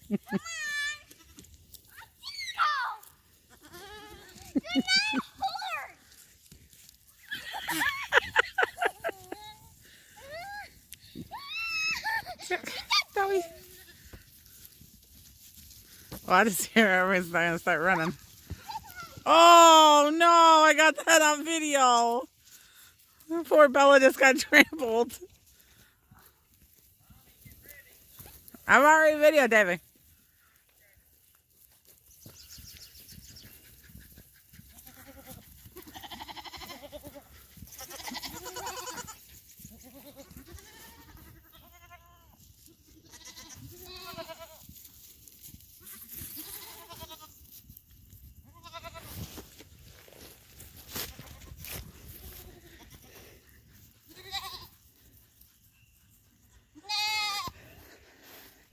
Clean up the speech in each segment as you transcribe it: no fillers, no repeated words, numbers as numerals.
Zoe. Oh, I just hear everybody's going to start running. Oh, no, I got that on video. Poor Bella just got trampled. I'm already videotaping.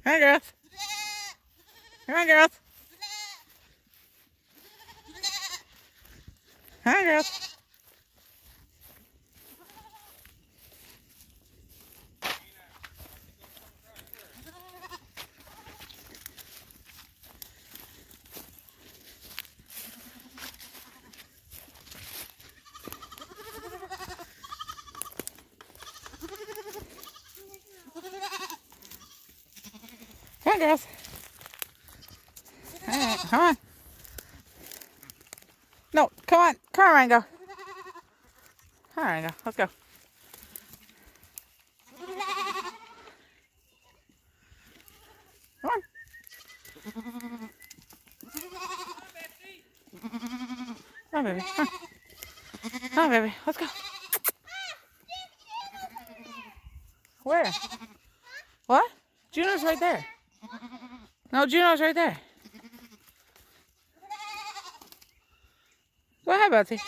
Come on, girls. Come on, girls. Come on, girls. Come on, girls. Come on. No, come on. Come on, Rango. Come on, Rango. Let's go. Come on. Come on, baby. Come on. Come on, baby. Let's go. Where? What? Juno's right there. No, Juno's right there. Go ahead, Betsy.